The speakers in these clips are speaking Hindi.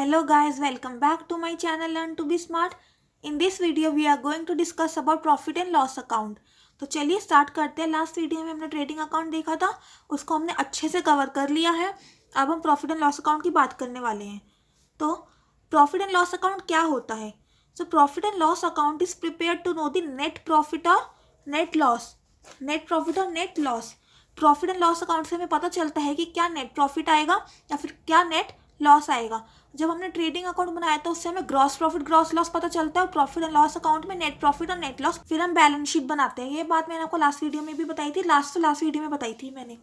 Hello guys, welcome back to my channel Learn to be Smart. In this video we are going to discuss about profit and loss account. तो चलिए स्टार्ट करते हैं। लास्ट वीडियो में हमने ट्रेडिंग अकाउंट देखा था, उसको हमने अच्छे से कवर कर लिया है। अब हम प्रॉफिट एंड लॉस अकाउंट की बात करने वाले हैं। तो प्रॉफिट एंड लॉस अकाउंट क्या होता है? So profit and loss account is prepare to know the net profit और नेट लॉस। नेट प्रॉफिट और net loss, profit and loss account से हमें पता चलता है कि क्या नेट प्रॉफिट आएगा या फिर क्या नेट लॉस आएगा। जब हमने ट्रेडिंग अकाउंट बनाया था उससे हमें ग्रॉस प्रॉफिट ग्रॉस लॉस पता चलता है, और प्रॉफिट एंड लॉस अकाउंट में नेट प्रॉफिट और नेट लॉस। फिर हम बैलेंस शीट बनाते हैं। ये बात मैंने आपको लास्ट वीडियो में भी बताई थी, लास्ट वीडियो में बताई थी मैंने।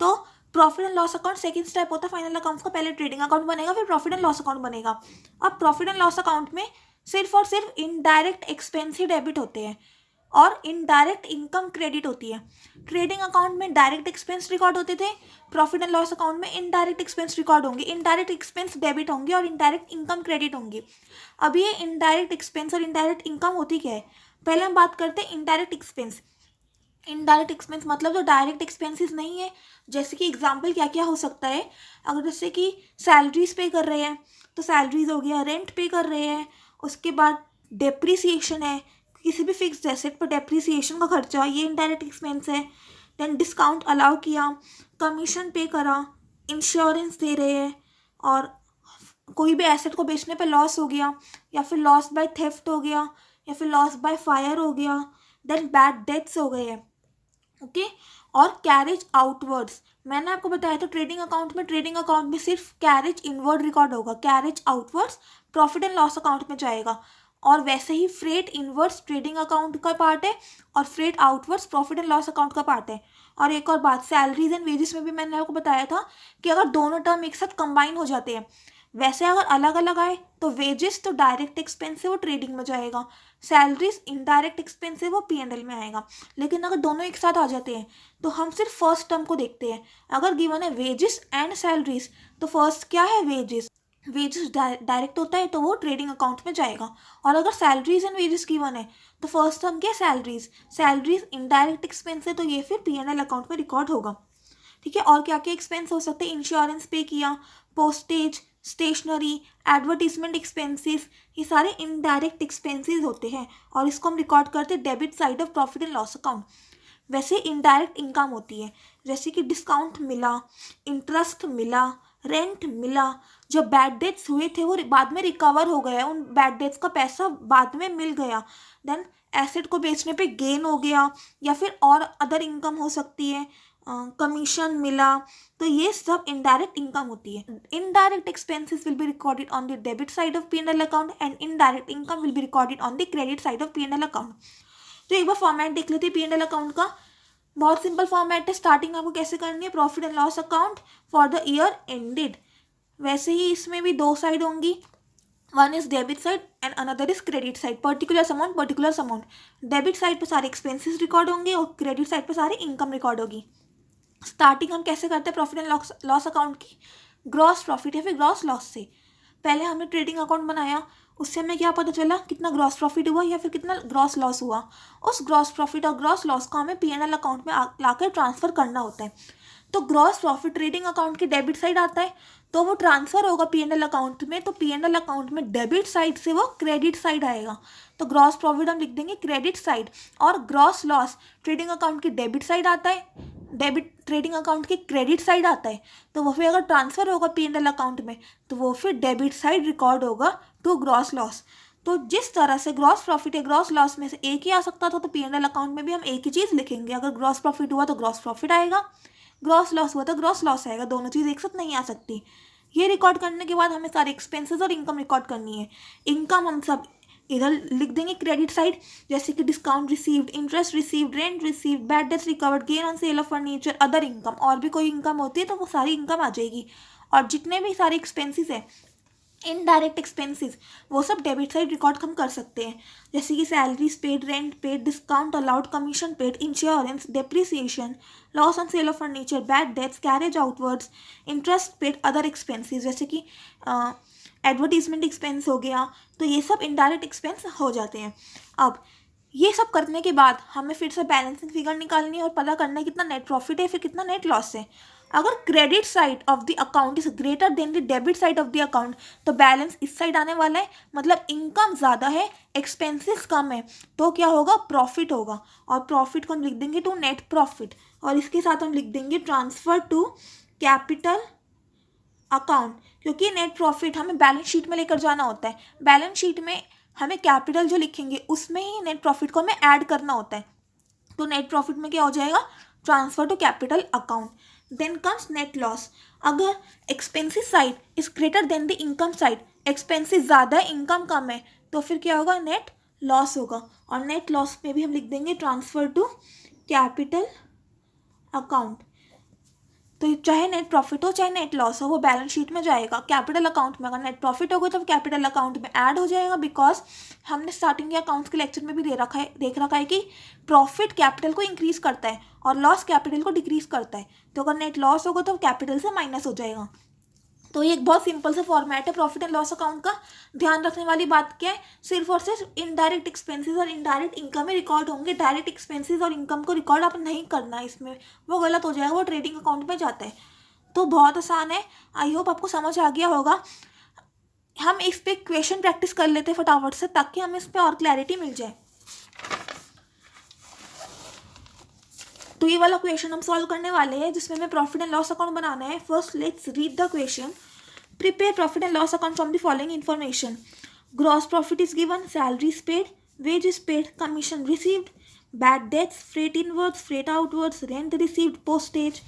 तो profit and loss account second step होता है फाइनल अकाउंट्स का। पहले ट्रेडिंग अकाउंट बनेगा, फिर प्रॉफिट एंड लॉस अकाउंट बनेगा। अब प्रॉफिट एंड लॉस अकाउंट में सिर्फ और सिर्फ इनडायरेक्ट एक्सपेंस ही डेबिट होते हैं और इनडायरेक्ट इनकम क्रेडिट होती है। ट्रेडिंग अकाउंट में डायरेक्ट एक्सपेंस रिकॉर्ड होते थे, प्रॉफिट एंड लॉस अकाउंट में इनडायरेक्ट एक्सपेंस रिकॉर्ड होंगे। इनडायरेक्ट एक्सपेंस डेबिट होंगे और इनडायरेक्ट इनकम क्रेडिट होंगी। अब ये इनडायरेक्ट एक्सपेंस और इनडायरेक्ट इनकम होती क्या है? पहले हम बात करते हैं इनडायरेक्ट एक्सपेंस। इनडायरेक्ट एक्सपेंस मतलब जो डायरेक्ट एक्सपेंसेस नहीं है। जैसे कि एग्जाम्पल क्या क्या हो सकता है, अगर जैसे कि सैलरीज पे कर रहे हैं तो सैलरीज हो गया, रेंट पे कर रहे हैं, उसके बाद डेप्रीसिएशन है, किसी भी फिक्स्ड एसेट पर डेप्रीसिएशन का खर्चा, ये इनडायरेक्ट एक्सपेंस है। देन डिस्काउंट अलाउ किया, कमीशन पे करा, इंश्योरेंस दे रहे हैं, और कोई भी एसेट को बेचने पे लॉस हो गया, या फिर लॉस बाय थेफ्ट हो गया, या फिर लॉस बाय फायर हो गया, देन बैड डेट्स हो गए हैं। ओके और कैरेज आउटवर्ड्स, मैंने आपको बताया था ट्रेडिंग अकाउंट में सिर्फ कैरेज इनवर्ड रिकॉर्ड होगा, carriage outwards profit and loss account में जाएगा। और वैसे ही फ्रेट इनवर्ड्स ट्रेडिंग अकाउंट का पार्ट है और freight outwards profit and loss account का पार्ट है। और एक और बात, सैलरीज एंड वेजेस में भी मैंने आपको बताया था कि अगर दोनों टर्म एक साथ कंबाइन हो जाते हैं, वैसे अगर अलग अलग आए तो वेजेस तो डायरेक्ट एक्सपेंस है वो ट्रेडिंग में जाएगा, सैलरीज इनडायरेक्ट एक्सपेंस है वो P&L में आएगा। लेकिन अगर दोनों एक साथ आ जाते हैं तो हम सिर्फ फर्स्ट टर्म को देखते हैं। अगर गिवन है वेजेस एंड सैलरीज तो फर्स्ट क्या है, वेजेस। वेजेस डायरेक्ट होता है तो वो ट्रेडिंग अकाउंट में जाएगा। और अगर सैलरीज एंड वेजेस गिवन है तो फर्स्ट टर्म क्या है, सैलरीज। सैलरीज इनडायरेक्ट एक्सपेंस है तो ये फिर P&L अकाउंट में रिकॉर्ड होगा। ठीक है, और क्या क्या एक्सपेंस हो सकते हैं? इंश्योरेंस पे किया, पोस्टेज, स्टेशनरी, एडवर्टीजमेंट एक्सपेंसेस, ये सारे इनडायरेक्ट एक्सपेंसेस होते हैं और इसको हम रिकॉर्ड करते हैं debit side of profit and loss account. वैसे इनडायरेक्ट इनकम होती है, जैसे कि डिस्काउंट मिला, इंटरेस्ट मिला, रेंट मिला, जो बैड डेट्स हुए थे वो बाद में रिकवर हो गया, उन बैड डेट्स का पैसा बाद में मिल गया। देन एसेट को बेचने पे गेन हो गया, या फिर और अदर इनकम हो सकती है, कमीशन मिला, तो ये सब इनडायरेक्ट इनकम होती है। Indirect expenses will be recorded on the debit side of P&L account and indirect income will be recorded on the credit side of P&L account. तो एक बार फॉर्मेट देख लेते हैं P&L अकाउंट का। बहुत सिंपल फॉर्मेट है। स्टार्टिंग आपको कैसे करनी है, profit and loss account for the year ended. वैसे ही इसमें भी दो साइड होंगी, one is debit side and another is credit side. Particular amount debit side पे सारे एक्सपेंसेस रिकॉर्ड होंगे और क्रेडिट साइड पे सारी इनकम रिकॉर्ड होगी। स्टार्टिंग हम कैसे करते हैं प्रॉफिट एंड लॉस अकाउंट की, ग्रॉस प्रॉफिट या फिर ग्रॉस लॉस से। पहले हमने ट्रेडिंग अकाउंट बनाया, उससे हमें क्या पता चला, कितना ग्रॉस प्रॉफिट हुआ या फिर कितना ग्रॉस लॉस हुआ। उस ग्रॉस प्रॉफिट और ग्रॉस लॉस को हमें P&L अकाउंट में लाकर ट्रांसफ़र करना होता है। तो ग्रॉस प्रॉफिट ट्रेडिंग अकाउंट के डेबिट साइड आता है तो वो ट्रांसफ़र होगा P&L अकाउंट में, तो P&L अकाउंट में डेबिट साइड से वो क्रेडिट साइड आएगा। तो ग्रॉस प्रॉफिट हम लिख देंगे क्रेडिट साइड, और ग्रॉस लॉस ट्रेडिंग अकाउंट की डेबिट साइड आता है, डेबिट ट्रेडिंग अकाउंट की क्रेडिट साइड आता है, तो वो फिर अगर ट्रांसफ़र होगा P&L अकाउंट में तो वो फिर डेबिट साइड रिकॉर्ड होगा टू ग्रॉस लॉस। तो जिस तरह से ग्रॉस प्रॉफिट या ग्रॉस लॉस में से एक ही आ सकता था, तो P&L अकाउंट में भी हम एक ही चीज़ लिखेंगे। अगर ग्रॉस प्रॉफिट हुआ तो ग्रॉस प्रॉफिट आएगा, ग्रॉस लॉस हुआ तो ग्रॉस लॉस आएगा, दोनों चीज़ एक साथ नहीं आ सकती। ये रिकॉर्ड करने के बाद हमें सारे एक्सपेंसेस और इनकम रिकॉर्ड करनी है। इनकम हम सब इधर लिख देंगे क्रेडिट साइड, जैसे कि discount received, interest received, rent received, bad debts recovered, gain on sale of furniture, other income. और भी कोई इनकम होती है तो वो सारी इनकम आ जाएगी। और जितने भी सारे एक्सपेंसेस हैं इनडायरेक्ट एक्सपेंसेस, वो सब डेबिट साइड रिकॉर्ड हम कर सकते हैं, जैसे कि salaries paid, rent paid, discount allowed, commission paid, insurance, depreciation, loss on sale of furniture, bad debts, carriage outwards, interest paid, other expenses जैसे कि एडवर्टीजमेंट एक्सपेंस हो गया। तो ये सब इनडायरेक्ट एक्सपेंस हो जाते हैं। अब ये सब करने के बाद हमें फिर से बैलेंसिंग फिगर निकालनी है और पता करना है कितना नेट प्रॉफिट है फिर कितना नेट लॉस है। अगर credit side of the account is greater than the debit side of the account, तो बैलेंस इस साइड आने वाला है, मतलब इनकम ज़्यादा है, एक्सपेंसेस कम है, तो क्या होगा, प्रॉफिट होगा। और प्रॉफिट को हम लिख देंगे टू नेट प्रॉफिट, और इसके साथ हम लिख देंगे ट्रांसफर टू कैपिटल अकाउंट, क्योंकि नेट प्रॉफिट हमें बैलेंस शीट में लेकर जाना होता है। बैलेंस शीट में हमें कैपिटल जो लिखेंगे उसमें ही नेट प्रॉफिट को हमें ऐड करना होता है। तो नेट प्रॉफिट में क्या हो जाएगा, transfer to capital account. Then comes net loss. अगर expenses side is greater than the income side, expenses ज़्यादा है, इनकम कम है, तो फिर क्या होगा, नेट लॉस होगा। और नेट लॉस में भी हम लिख देंगे ट्रांसफर टू कैपिटल अकाउंट। तो चाहे नेट प्रॉफिट हो चाहे नेट लॉस हो, वो बैलेंस शीट में जाएगा। कैपिटल अकाउंट में अगर नेट प्रॉफिट होगा तो कैपिटल अकाउंट में ऐड हो जाएगा, बिकॉज हमने स्टार्टिंग के अकाउंट्स के लेक्चर में भी देख रखा है कि प्रॉफिट कैपिटल को इंक्रीज करता है और लॉस कैपिटल को डिक्रीज करता है। तो अगर नेट लॉस होगा तो कैपिटल से माइनस हो जाएगा। तो ये एक बहुत सिंपल सा फॉर्मेट है प्रॉफिट एंड लॉस अकाउंट का। ध्यान रखने वाली बात क्या है, सिर्फ और सिर्फ इनडायरेक्ट एक्सपेंसेस और इनडायरेक्ट इनकम ही रिकॉर्ड होंगे। डायरेक्ट एक्सपेंसेस और इनकम को रिकॉर्ड आप नहीं करना है, इसमें वो गलत हो जाएगा, वो ट्रेडिंग अकाउंट में जाता है। तो बहुत आसान है, आई होप आपको समझ आ गया होगा। हम इस पे क्वेश्चन प्रैक्टिस कर लेते हैं फटाफट से, ताकि हमें इस पर और क्लैरिटी मिल जाए। तो ये वाला क्वेश्चन हम सॉल्व करने वाले हैं, जिसमें हमें प्रॉफिट एंड लॉस अकाउंट बनाना है। First let's read the question. Prepare profit and loss account from the following information. Gross profit is given, salaries paid, wages paid, commission received, bad debts, freight inwards, freight outwards, rent received, postage,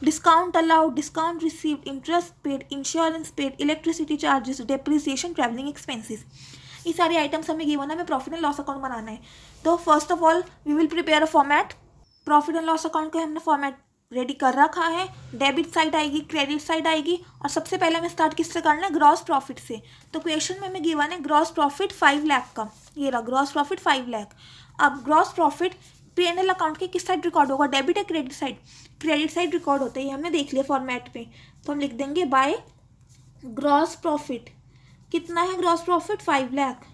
discount allowed, discount received, interest paid, insurance paid, electricity charges, depreciation, travelling expenses. ये सारे आइटम्स हमें गिवन है, हमें प्रॉफिट एंड लॉस अकाउंट बनाना है। तो first of all we will prepare a format. Profit and loss account का हमने फॉर्मेट रेडी कर रखा है। डेबिट साइड आएगी, क्रेडिट साइड आएगी, और सबसे पहले हमें स्टार्ट किससे करना है, ग्रॉस प्रॉफिट से। तो क्वेश्चन में हमें गिवन है ग्रॉस प्रॉफिट 5 लाख का, ये रहा ग्रॉस प्रॉफिट 5 लाख। अब ग्रॉस प्रॉफिट P&L अकाउंट के किस साइड रिकॉर्ड होगा, डेबिट या credit side, credit side record होता है, ये हमने देख लिया फॉर्मेट पे। तो हम लिख देंगे बाय ग्रॉस प्रॉफिट। कितना है ग्रॉस प्रॉफिट, 5 लाख,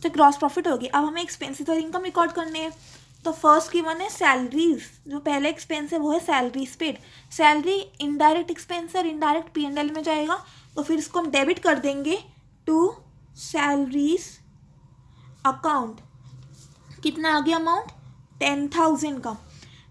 तो ग्रॉस प्रॉफिट होगी। अब हमें एक्सपेंसेस और इनकम रिकॉर्ड करने हैं। तो फर्स्ट गिवन है सैलरीज, जो पहले एक्सपेंस है वो है salaries paid. Salary indirect expense और इनडायरेक्ट P&L में जाएगा, तो फिर इसको हम डेबिट कर देंगे टू सैलरीज अकाउंट। कितना आ गया अमाउंट, 10,000 का।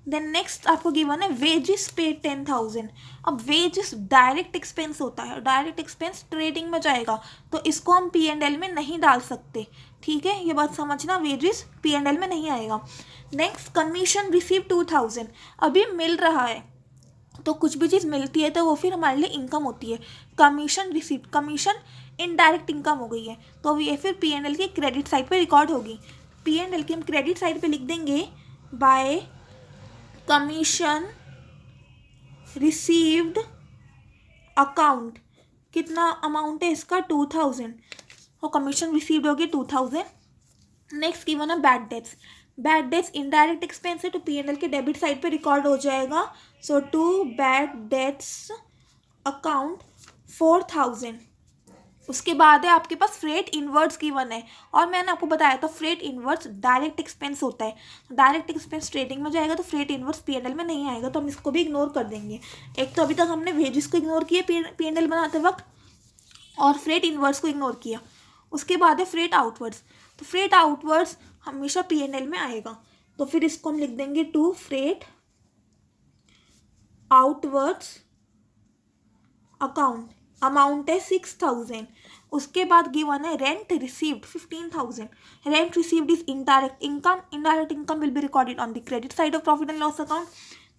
देन नेक्स्ट आपको गिवन है वेजेस पेड 10,000। अब वेजेस डायरेक्ट एक्सपेंस होता है, डायरेक्ट एक्सपेंस ट्रेडिंग में जाएगा, तो इसको हम P&L में नहीं डाल सकते, ठीक है, ये बात समझना, वेजेस P&L में नहीं आएगा। नेक्स्ट कमीशन रिसीव 2,000, अभी मिल रहा है, तो कुछ भी चीज़ मिलती है तो वो फिर हमारे लिए इनकम होती है। Commission receive, commission indirect income हो गई है, तो ये फिर P&L की क्रेडिट साइड पे रिकॉर्ड होगी। P&L की हम क्रेडिट साइड पे लिख देंगे बाय कमीशन रिसीव्ड अकाउंट। कितना अमाउंट है इसका, 2,000, और कमीशन रिसीव्ड होगी 2,000। नेक्स्ट गिवन है bad debts. Bad debts indirect expense है, तो P&L के डेबिट साइड पे रिकॉर्ड हो जाएगा। सो टू बैड डेट्स अकाउंट 4,000। उसके बाद है आपके पास फ्रेट इनवर्ड्स गिवन है, और मैंने आपको बताया था फ्रेट इनवर्ड्स डायरेक्ट एक्सपेंस होता है। डायरेक्ट एक्सपेंस ट्रेडिंग में जाएगा, तो फ्रेट इनवर्ड्स P&L में नहीं आएगा, तो हम इसको भी इग्नोर कर देंगे। एक तो अभी तक हमने वेजेस को इग्नोर किया P&L बनाते वक्त, और फ्रेट इनवर्ड्स को इग्नोर किया। उसके बाद है फ्रेट आउटवर्ड्स। तो फ्रेट आउटवर्ड्स हमेशा P&L में आएगा, तो फिर इसको हम लिख देंगे to freight outwards account. Amount है 6,000। उसके बाद गिवन है rent received 15,000। Rent received is indirect income, indirect income will be recorded on the credit side of profit and loss account,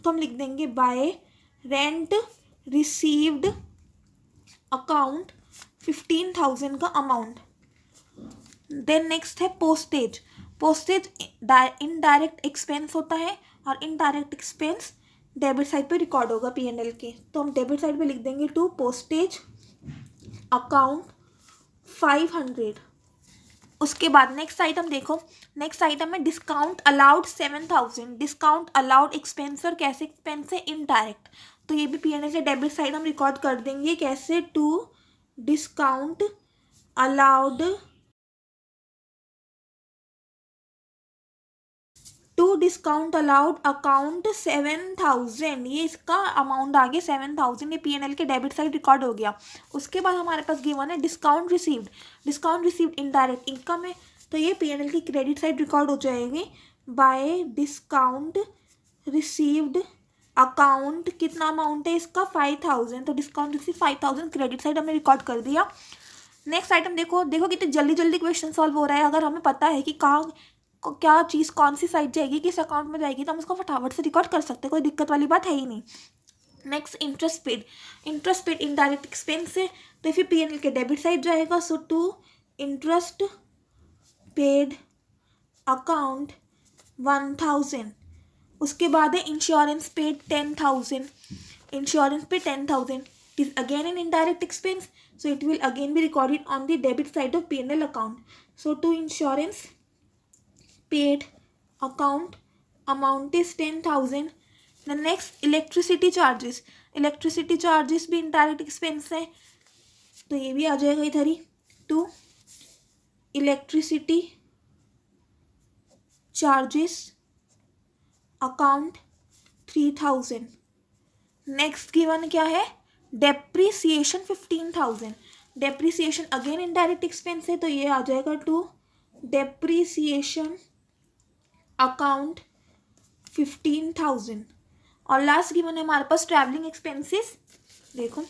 तो हम लिख देंगे बाय रेंट रिसीव्ड अकाउंट 15,000 का अमाउंट। देन नेक्स्ट है पोस्टेज। पोस्टेज इनडायरेक्ट एक्सपेंस होता है, और इनडायरेक्ट एक्सपेंस डेबिट साइड पे रिकॉर्ड होगा P&L के, तो हम डेबिट साइड पे लिख देंगे टू पोस्टेज अकाउंट 500। उसके बाद नेक्स्ट आइटम देखो, नेक्स्ट आइटम है discount allowed 7,000। Discount allowed expense, और कैसे एक्सपेंस है, इनडायरेक्ट, तो ये भी P&L के डेबिट साइड हम रिकॉर्ड कर देंगे। कैसे, to discount allowed to discount allowed account 7,000, ये इसका अमाउंट आ गया 7,000, ये P&L के डेबिट साइड रिकॉर्ड हो गया। उसके बाद हमारे पास गिवन है डिस्काउंट रिसीव्ड इनडायरेक्ट इनकम है, तो ये P&L की क्रेडिट साइड रिकॉर्ड हो जाएगी बाय डिस्काउंट रिसीव्ड अकाउंट। कितना अमाउंट है इसका 5,000, तो डिस्काउंट रिसीव 5,000 क्रेडिट साइड हमने रिकॉर्ड कर दिया। नेक्स्ट आइटम देखो कितनी जल्दी जल्दी क्वेश्चन सॉल्व हो रहा है। अगर हमें पता है कि कहाँ क्या चीज़ कौन सी साइड जाएगी, किस अकाउंट में जाएगी, तो हम उसको फटाफट से रिकॉर्ड कर सकते हैं, कोई दिक्कत वाली बात है ही नहीं। Next interest paid indirect expense है, तो फिर P&L के डेबिट साइड जाएगा। सो टू इंटरेस्ट पेड अकाउंट 1,000। उसके बाद है इंश्योरेंस पेड 10,000, इंश्योरेंस पे 10,000 is again an indirect expense, so it will again be recorded on the debit side of P&L account. So to insurance paid account amount is 10,000. The next electricity charges भी indirect expense है, तो ये भी आ जाएगा इधर ही। to electricity charges account 3,000. Next given क्या है depreciation 15,000, depreciation again indirect expense है, तो ये आ जाएगा टू डेप्रीसिएशन अकाउंट 15,000। और लास्ट गिवन है हमारे पास ट्रैवलिंग एक्सपेंसेस। देखो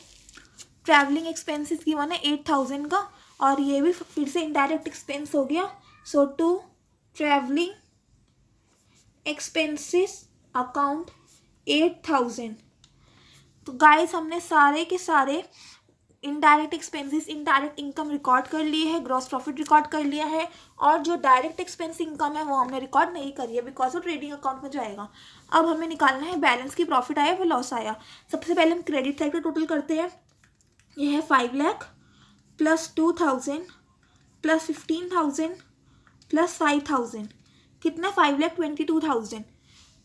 ट्रैवलिंग एक्सपेंसेस गिवन है 8,000 का, और ये भी फिर से इनडायरेक्ट एक्सपेंस हो गया। सो टू ट्रैवलिंग एक्सपेंसेस अकाउंट 8,000। तो गाइस हमने सारे के सारे indirect expenses, indirect income record कर लिए है, ग्रॉस प्रॉफिट रिकॉर्ड कर लिया है, और जो डायरेक्ट एक्सपेंस इनकम है वो हमने रिकॉर्ड नहीं करी है बिकॉज वो ट्रेडिंग अकाउंट में जाएगा। अब हमें निकालना है बैलेंस की प्रॉफिट आया फिर लॉस आया। सबसे पहले हम क्रेडिट साइड का टोटल करते हैं। ये है 5 लाख प्लस 2,000 प्लस 15,000 प्लस 5,000, कितना 5,22,000।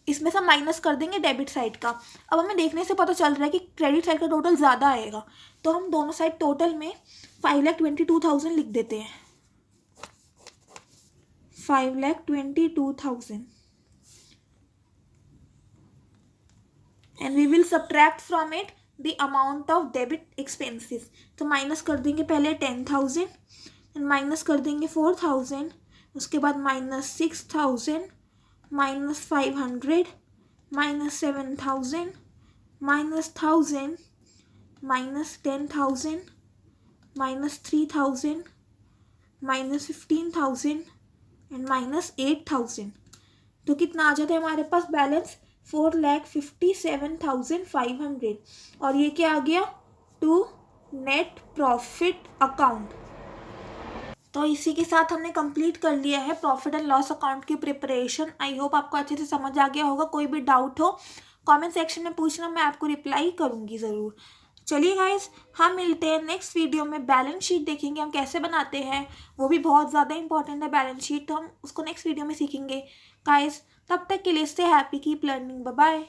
इसमें से माइनस कर देंगे डेबिट साइड का। अब हमें देखने से पता चल रहा है कि क्रेडिट साइड का टोटल ज़्यादा आएगा, तो हम दोनों साइड टोटल में 5,22,000 लिख देते हैं। 5,22,000 and we will subtract from it the amount of debit expenses. तो माइनस कर देंगे पहले 10,000 एंड माइनस कर देंगे 4,000, उसके बाद minus 6,000 minus 500 minus 7,000 minus 1,000 minus 10,000 minus 3,000 minus 15,000 and minus 8,000। तो कितना आ जाता है हमारे पास बैलेंस 4,57,500। और ये क्या आ गया टू नेट प्रॉफिट अकाउंट। तो इसी के साथ हमने कंप्लीट कर लिया है प्रॉफिट एंड लॉस अकाउंट की प्रिपरेशन। आई होप आपको अच्छे से समझ आ गया होगा। कोई भी डाउट हो कमेंट सेक्शन में पूछना, मैं आपको रिप्लाई करूँगी ज़रूर। चलिए गाइस हम मिलते हैं नेक्स्ट वीडियो में। बैलेंस शीट देखेंगे हम कैसे बनाते हैं, वो भी बहुत ज़्यादा इंपॉर्टेंट है बैलेंस शीट, तो हम उसको नेक्स्ट वीडियो में सीखेंगे गाइस। तब तक के लिए stay happy, keep learning, bye bye.